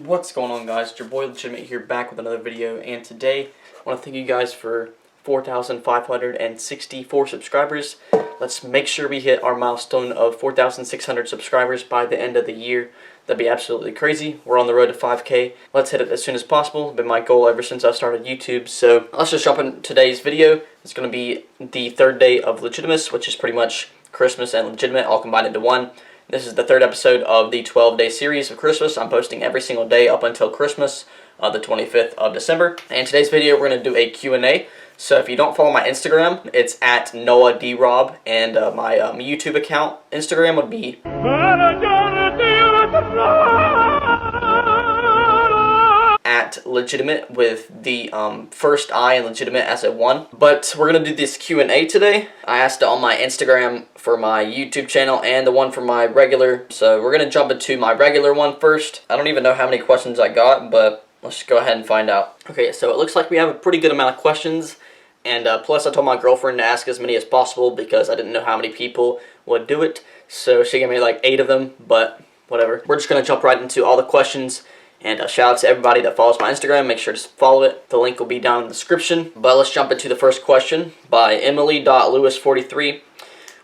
What's going on, guys? It's your boy Legitimate here, back with another video, and today I want to thank you guys for 4,564 subscribers. Let's make sure we hit our milestone of 4,600 subscribers by the end of the year. That'd be absolutely crazy. We're on the road to 5K. Let's hit it as soon as possible. It's been my goal ever since I started YouTube. So let's just jump into today's video. It's going to be the third day of Legitimas, which is pretty much Christmas and Legitimate all combined into one. This is the third episode of the 12-day series of Christmas. I'm posting every single day up until Christmas, the 25th of December. And today's video, we're going to do a Q&A. So if you don't follow my Instagram, it's at NoahDRob, and my YouTube account Instagram would be at Legitimate with the first I and Legitimate as a 1. But we're going to do this Q&A today. I asked it on my Instagram for my YouTube channel and the one for my regular. So we're going to jump into my regular one first. I don't even know how many questions I got, but let's go ahead and find out. Okay, so it looks like we have a pretty good amount of questions. And plus I told my girlfriend to ask as many as possible because I didn't know how many people would do it. So she gave me like 8 of them, but whatever. We're just going to jump right into all the questions. And shout out to everybody that follows my Instagram. Make sure to follow it. The link will be down in the description. But let's jump into the first question by Emily.Lewis43.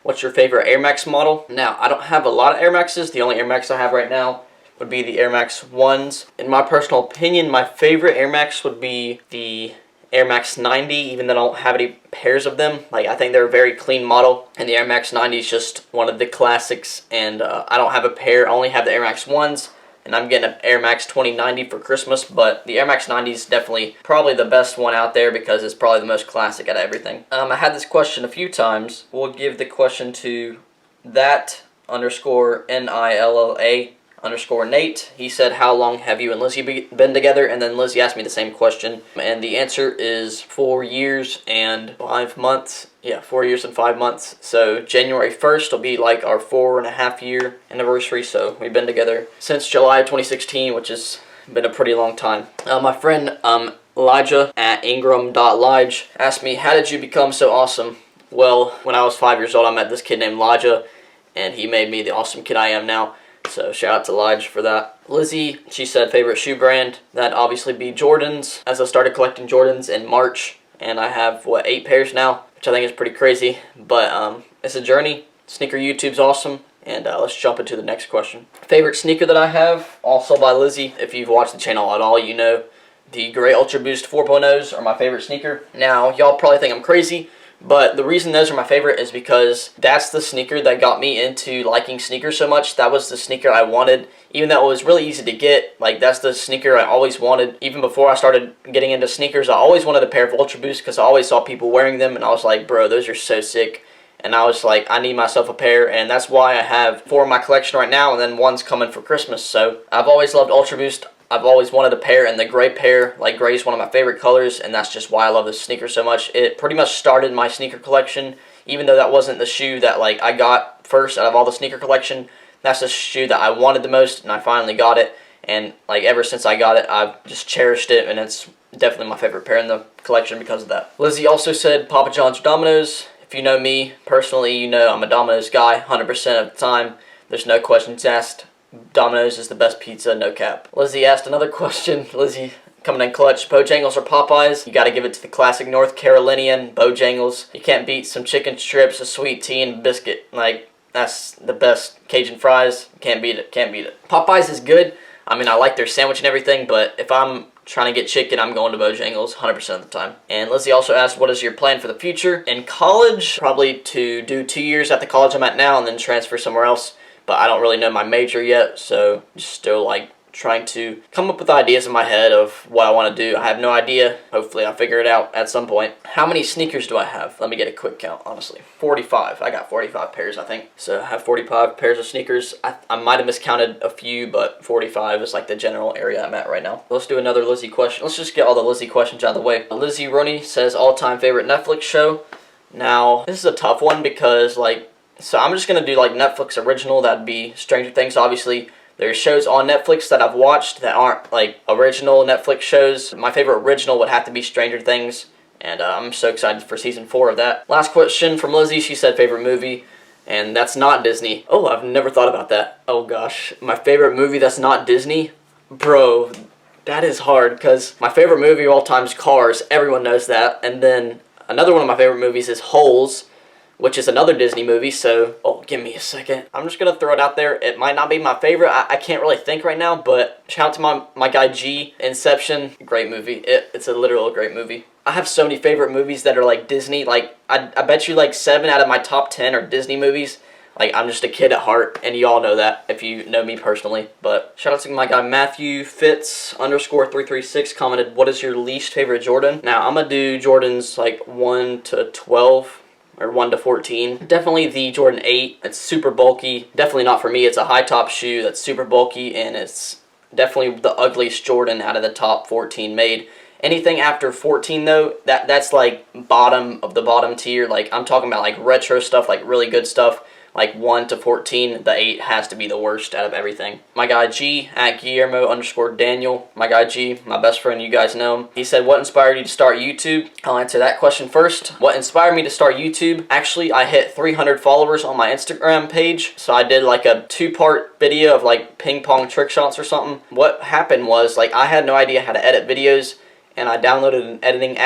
What's your favorite Air Max model? Now, I don't have a lot of Air Maxes. The only Air Max I have right now would be the Air Max 1s. In my personal opinion, my favorite Air Max would be the Air Max 90, even though I don't have any pairs of them. Like, I think they're a very clean model, and the Air Max 90 is just one of the classics, and I don't have a pair. I only have the Air Max 1s, and I'm getting an Air Max 2090 for Christmas, but the Air Max 90 is definitely probably the best one out there because it's probably the most classic out of everything. I had this question a few times. We'll give the question to that_NILLA_Nate. He said, how long have you and Lizzie been together? And then Lizzie asked me the same question. And the answer is 4 years and 5 months. Yeah, 4 years and 5 months. So January 1st will be like our 4.5 year anniversary. So we've been together since July of 2016, which has been a pretty long time. My friend Elijah at Ingram.Lige asked me, how did you become so awesome? Well, when I was 5 years old, I met this kid named Elijah, and he made me the awesome kid I am now. So shout out to Lige for that. Lizzie, she said favorite shoe brand. That'd obviously be Jordans, as I started collecting Jordans in March. And I have, 8 pairs now, which I think is pretty crazy. But it's a journey. Sneaker YouTube's awesome. And let's jump into the next question. Favorite sneaker that I have, also by Lizzie. If you've watched the channel at all, you know the Gray Ultra Boost 4.0s are my favorite sneaker. Now, y'all probably think I'm crazy, but the reason those are my favorite is because that's the sneaker that got me into liking sneakers so much. That was the sneaker I wanted. Even though it was really easy to get, like, that's the sneaker I always wanted. Even before I started getting into sneakers, I always wanted a pair of Ultra Boosts because I always saw people wearing them, and I was like, bro, those are so sick. And I was like, I need myself a pair, and that's why I have 4 in my collection right now, and then 1's coming for Christmas. So I've always loved Ultra Boost. I've always wanted a pair, and the gray pair, like, gray is one of my favorite colors, and that's just why I love this sneaker so much. It pretty much started my sneaker collection, even though that wasn't the shoe that, like, I got first out of all the sneaker collection. That's the shoe that I wanted the most, and I finally got it, and, like, ever since I got it, I've just cherished it, and it's definitely my favorite pair in the collection because of that. Lizzie also said Papa John's or Domino's. If you know me personally, you know I'm a Domino's guy 100% of the time. There's no questions asked. Domino's is the best pizza, no cap. Lizzie asked another question. Lizzie coming in clutch. Bojangles or Popeyes? You gotta give it to the classic North Carolinian Bojangles. You can't beat some chicken strips, a sweet tea, and a biscuit. Like, that's the best. Cajun fries, can't beat it, can't beat it. Popeyes is good. I mean, I like their sandwich and everything, but if I'm trying to get chicken, I'm going to Bojangles 100% of the time. And Lizzie also asked, what is your plan for the future? In college, probably to do 2 years at the college I'm at now and then transfer somewhere else. But I don't really know my major yet, so just still, like, trying to come up with ideas in my head of what I want to do. I have no idea. Hopefully I'll figure it out at some point. How many sneakers do I have? Let me get a quick count, honestly. 45. I got 45 pairs, I think. So I have 45 pairs of sneakers. I might have miscounted a few, but 45 is like the general area I'm at right now. Let's do another Lizzie question. Let's just get all the Lizzie questions out of the way. Lizzie Rooney says all-time favorite Netflix show. Now, this is a tough one because, like, so I'm just going to do, like, Netflix original. That'd be Stranger Things, obviously. There's shows on Netflix that I've watched that aren't, like, original Netflix shows. My favorite original would have to be Stranger Things, and I'm so excited for season 4 of that. Last question from Lizzie. She said favorite movie. and that's not Disney. Oh, I've never thought about that. Oh gosh, my favorite movie that's not Disney? Bro, that is hard because my favorite movie of all time is Cars. Everyone knows that. And then another one of my favorite movies is Holes, which is another Disney movie. So, oh, give me a second. I'm just going to throw it out there. It might not be my favorite. I can't really think right now, but shout out to my guy G. Inception, great movie. It's a literal great movie. I have so many favorite movies that are like Disney. Like, I bet you like 7 out of my top 10 are Disney movies. Like, I'm just a kid at heart, and you all know that if you know me personally. But shout out to my guy Matthew Fitz _336 commented, what is your least favorite Jordan? Now, I'm going to do Jordans like 1 to 12 or 1 to 14. Definitely the Jordan 8. It's super bulky. Definitely not for me. It's a high top shoe that's super bulky, and it's definitely the ugliest Jordan out of the top 14 made. Anything after 14 though, that's like bottom of the bottom tier. Like, I'm talking about like retro stuff, like really good stuff. Like 1 to 14, the 8 has to be the worst out of everything. My guy G at Guillermo _Daniel. My guy G, my best friend, you guys know him. He said, what inspired you to start YouTube? I'll answer that question first. What inspired me to start YouTube? Actually, I hit 300 followers on my Instagram page. So I did like a 2-part video of like ping pong trick shots or something. What happened was, like, I had no idea how to edit videos, and I downloaded an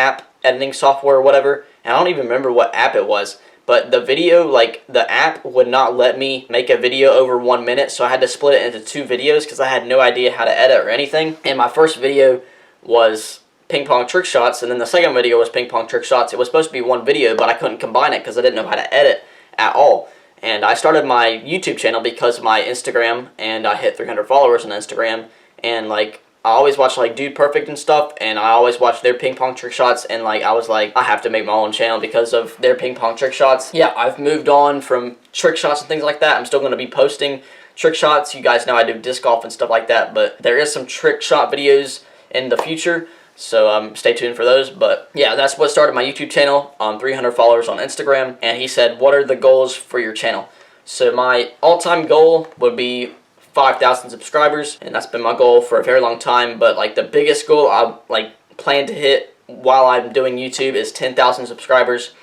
editing software or whatever, and I don't even remember what app it was. But the video, like, the app would not let me make a video over 1 minute, so I had to split it into 2 videos because I had no idea how to edit or anything. And my first video was ping pong trick shots, and then the second video was ping pong trick shots. It was supposed to be one video, but I couldn't combine it because I didn't know how to edit at all. And I started my YouTube channel because of my Instagram, and I hit 300 followers on Instagram, and, like, I always watch like Dude Perfect and stuff, and I always watch their ping pong trick shots, and like I was like, I have to make my own channel because of their ping pong trick shots. Yeah, I've moved on from trick shots and things like that. I'm still going to be posting trick shots. You guys know I do disc golf and stuff like that, but there is some trick shot videos in the future, so stay tuned for those. But yeah, that's what started my YouTube channel, 300 followers on Instagram. And he said, what are the goals for your channel? So my all-time goal would be 5,000 subscribers, and that's been my goal for a very long time. But like the biggest goal I like plan to hit while I'm doing YouTube is 10,000 subscribers,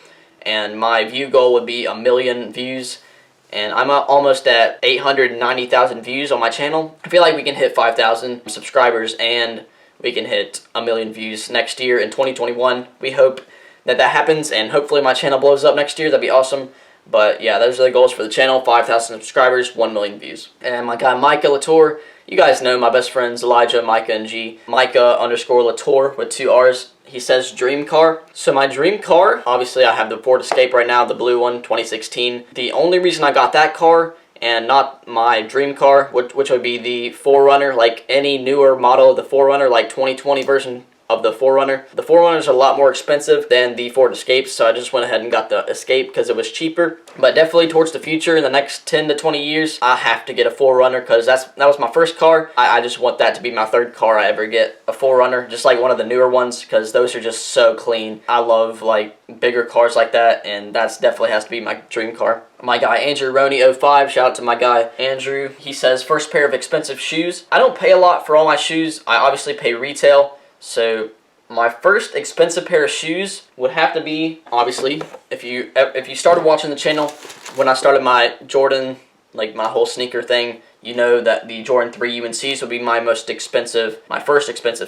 and my view goal would be 1 million views, and I'm almost at 890,000 views on my channel. I feel like we can hit 5,000 subscribers and we can hit 1 million views next year in 2021. We hope that happens, and hopefully my channel blows up next year. That'd be awesome. But yeah, those are the goals for the channel: 5,000 subscribers, 1 million views. And my guy Micah Latour, you guys know my best friends Elijah, Micah, and G. Micah _Latour with 2 R's. He says dream car. So my dream car, obviously I have the Ford Escape right now, the blue one, 2016. The only reason I got that car and not my dream car, which would be the 4Runner, like any newer model of the 4Runner, like 2020 version of the 4Runner. The 4Runners are a lot more expensive than the Ford Escapes, so I just went ahead and got the Escape because it was cheaper. But definitely towards the future, in the next 10 to 20 years, I have to get a 4Runner because that was my first car. I just want that to be my 3rd car I ever get, a 4Runner, just like one of the newer ones, because those are just so clean. I love like bigger cars like that, and that's definitely has to be my dream car. My guy Andrew Roney 05, shout out to my guy Andrew. He says, first pair of expensive shoes. I don't pay a lot for all my shoes. I obviously pay retail. So my first expensive pair of shoes would have to be, obviously, if you started watching the channel when I started my Jordan, like my whole sneaker thing, you know that the Jordan 3 UNCs would be my first expensive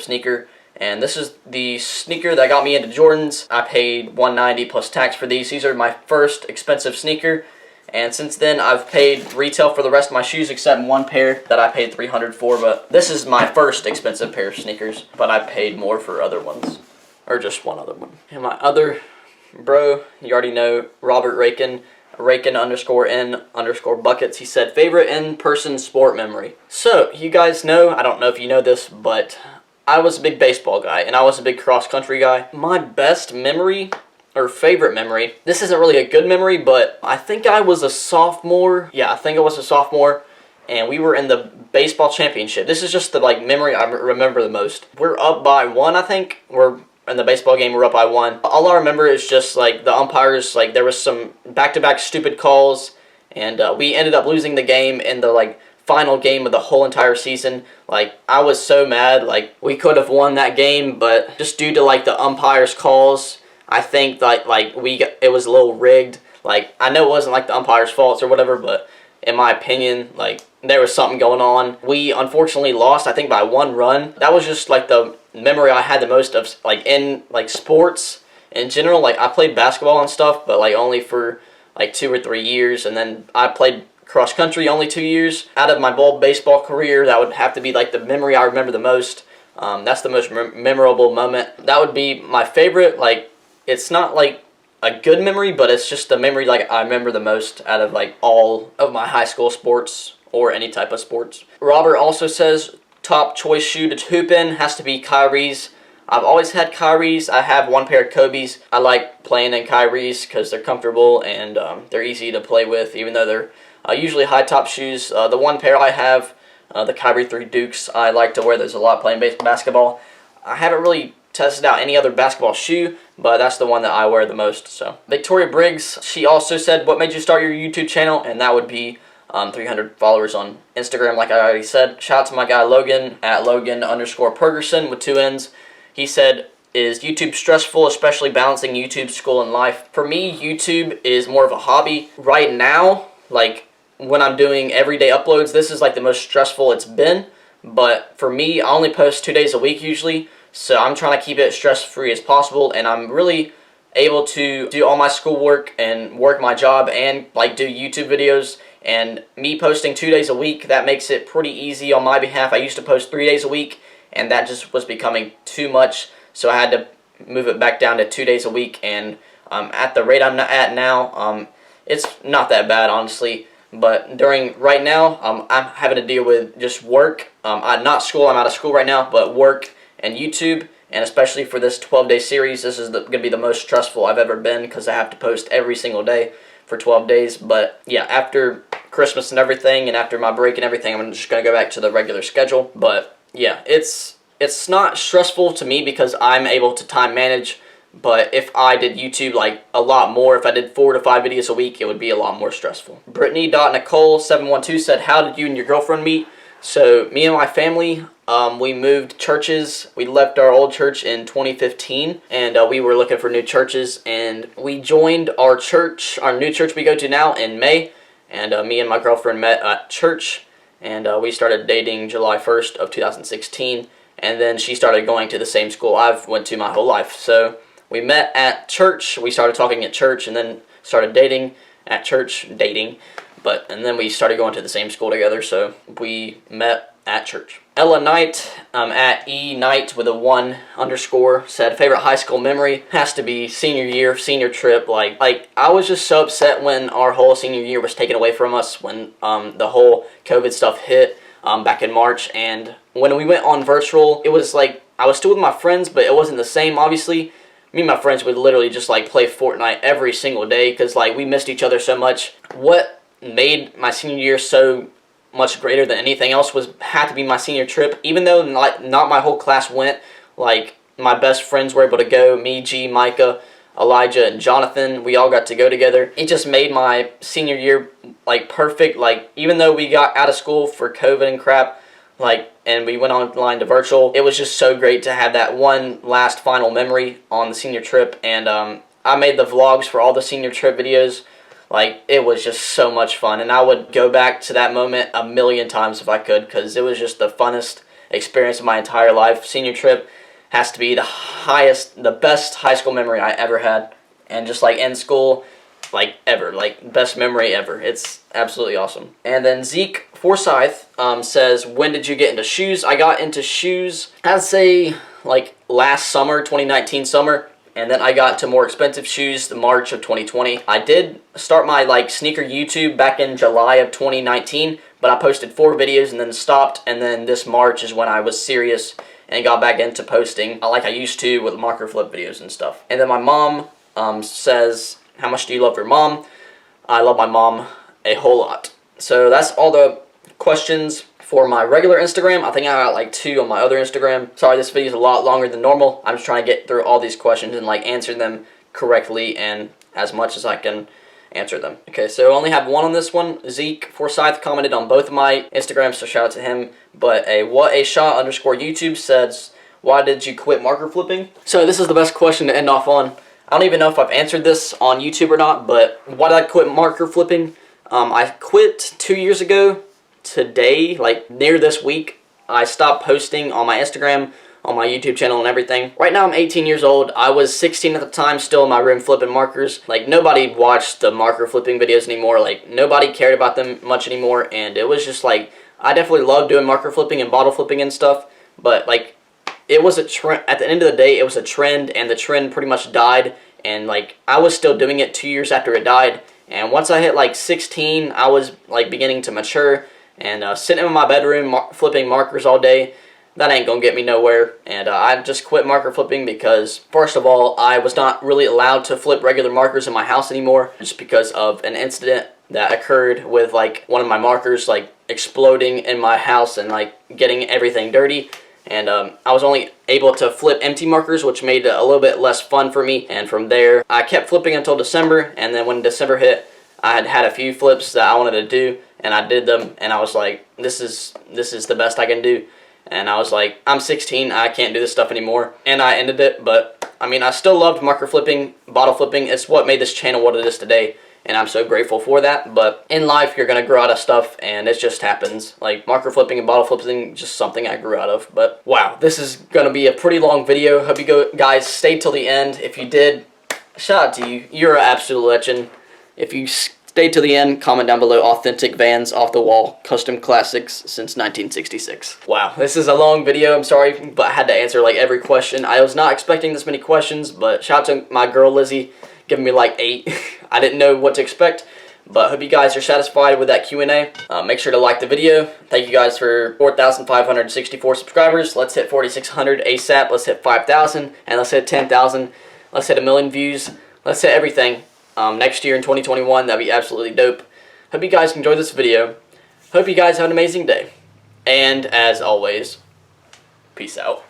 sneaker. And this is the sneaker that got me into Jordans. I paid $190 plus tax for these. These are my first expensive sneaker. And since then, I've paid retail for the rest of my shoes except one pair that I paid $300 for. But this is my first expensive pair of sneakers. But I paid more for other ones. Or just one other one. And my other bro, you already know, Robert Rakin. Rakin _N _buckets. He said, favorite in-person sport memory. So, you guys know, I don't know if you know this, but I was a big baseball guy. And I was a big cross-country guy. My best memory, or favorite memory, this isn't really a good memory, but I think I was a sophomore. Yeah, I think I was a sophomore, and we were in the baseball championship. This is just the like memory I remember the most. We're up by 1, I think. We're in the baseball game, we're up by 1. All I remember is just like the umpires, like there was some back-to-back stupid calls, and we ended up losing the game in the like final game of the whole entire season. Like, I was so mad. Like, we could have won that game, but just due to like the umpires' calls, I think that it was a little rigged. Like, I know it wasn't like the umpire's faults or whatever, but in my opinion, like, there was something going on. We unfortunately lost, I think, by 1 run. That was just like the memory I had the most of, like, in like sports in general. Like, I played basketball and stuff, but like only for like 2 or 3 years, and then I played cross country only 2 years. Out of my whole baseball career, that would have to be like the memory I remember the most. That's the most memorable moment. That would be my favorite. Like, it's not like a good memory, but it's just the memory like I remember the most out of like all of my high school sports or any type of sports. Robert also says top choice shoe to hoop in has to be Kyrie's. I've always had Kyrie's. I have 1 pair of Kobe's. I like playing in Kyrie's because they're comfortable and they're easy to play with, even though they're usually high top shoes. The 1 pair I have, the Kyrie 3 Dukes, I like to wear those a lot playing basketball. I haven't really tested out any other basketball shoe, but that's the one that I wear the most. So Victoria Briggs, she also said, what made you start your YouTube channel? And that would be 300 followers on Instagram, like I already said. Shout out to my guy Logan at Logan_Pergerson with 2 N's. He said, is YouTube stressful, especially balancing YouTube, school, and life? For me, YouTube is more of a hobby. Right now, like when I'm doing everyday uploads, this is like the most stressful it's been. But for me, I only post 2 days a week usually, so I'm trying to keep it stress-free as possible, and I'm really able to do all my schoolwork and work my job and like do YouTube videos. And me posting 2 days a week, that makes it pretty easy on my behalf. I used to post 3 days a week, and that just was becoming too much, so I had to move it back down to 2 days a week. And at the rate I'm at now, it's not that bad, honestly. But right now, I'm having to deal with just work. Not school, I'm out of school right now, but work and YouTube. And especially for this 12-day series, this is going to be the most stressful I've ever been because I have to post every single day for 12 days. But yeah, after Christmas and everything, and after my break and everything, I'm just going to go back to the regular schedule. But yeah, it's not stressful to me because I'm able to time manage. But if I did YouTube like a lot more, if I did 4 to 5 videos a week, it would be a lot more stressful. Brittany.Nicole712 said, how did you and your girlfriend meet? So me and my family, we moved churches. We left our old church in 2015, and we were looking for new churches, and we joined our church, our new church we go to now, in May. And me and my girlfriend met at church, and we started dating July 1st of 2016, and then she started going to the same school I've went to my whole life. So we met at church, we started talking at church, and then started dating at church, and then we started going to the same school together, so we met at church. Ella Knight, at E Knight with a 1_ said, favorite high school memory has to be senior year, senior trip. Like I was just so upset when our whole senior year was taken away from us when the whole COVID stuff hit back in March. And when we went on virtual, it was like I was still with my friends, but it wasn't the same, obviously. Me and my friends would literally just like play Fortnite every single day because like we missed each other so much. What made my senior year so much greater than anything else had to be my senior trip. Even though not my whole class went, like my best friends were able to go, me, G, Micah, Elijah, and Jonathan, we all got to go together. It just made my senior year like perfect. Like even though we got out of school for COVID and crap, like, and we went online to virtual, it was just so great to have that one last final memory on the senior trip. And I made the vlogs for all the senior trip videos. Like, it was just so much fun, and I would go back to that moment a million times if I could, because it was just the funnest experience of my entire life. Senior trip has to be the best high school memory I ever had, and just like in school, like ever, like best memory ever. It's absolutely awesome. And then Zeke Forsyth says, when did you get into shoes? I got into shoes, I'd say like last summer, 2019 summer. And then I got to more expensive shoes the March of 2020. I did start my like sneaker YouTube back in July of 2019, but I posted 4 videos and then stopped. And then this March is when I was serious and got back into posting like I used to with marker flip videos and stuff. And then my mom says, how much do you love your mom? I love my mom a whole lot. So that's all the questions for my regular Instagram. I think I got like 2 on my other Instagram. Sorry, this video is a lot longer than normal. I'm just trying to get through all these questions and like answer them correctly and as much as I can answer them. Okay, so I only have 1 on this one. Zeke Forsyth commented on both of my Instagrams, so shout out to him. But _YouTube says, why did you quit marker flipping? So this is the best question to end off on. I don't even know if I've answered this on YouTube or not, but why did I quit marker flipping? I quit 2 years ago today, like near this week. I stopped posting on my Instagram, on my YouTube channel and everything. Right now I'm 18 years old. I was 16 at the time, still in my room flipping markers. Like, nobody watched the marker flipping videos anymore. Like, nobody cared about them much anymore, and it was just like, I definitely love doing marker flipping and bottle flipping and stuff, but like, it was a trend. At the end of the day, it was a trend, and the trend pretty much died, and like, I was still doing it 2 years after it died, and once I hit like 16, I was like beginning to mature, and sitting in my bedroom flipping markers all day, that ain't gonna get me nowhere. And I just quit marker flipping because, first of all, I was not really allowed to flip regular markers in my house anymore, just because of an incident that occurred with like one of my markers like exploding in my house and like getting everything dirty. And I was only able to flip empty markers, which made it a little bit less fun for me. And from there, I kept flipping until December, and then when December hit, I had a few flips that I wanted to do, and I did them, and I was like, this is the best I can do. And I was like, I'm 16, I can't do this stuff anymore. And I ended it, but I mean, I still loved marker flipping, bottle flipping. It's what made this channel what it is today, and I'm so grateful for that. But in life, you're going to grow out of stuff, and it just happens. Like, marker flipping and bottle flipping, just something I grew out of. But wow, this is going to be a pretty long video. Hope you guys stayed till the end. If you did, shout out to you. You're an absolute legend. If you stay till the end, comment down below, authentic Vans off the wall, custom classics since 1966. Wow, this is a long video, I'm sorry, but I had to answer like every question. I was not expecting this many questions, but shout out to my girl Lizzie, giving me like 8. I didn't know what to expect, but hope you guys are satisfied with that Q&A. Make sure to like the video. Thank you guys for 4,564 subscribers. Let's hit 4,600 ASAP. Let's hit 5,000, and let's hit 10,000. Let's hit 1 million views. Let's hit everything. Next year in 2021, that'd be absolutely dope. Hope you guys enjoyed this video. Hope you guys have an amazing day. And as always, peace out.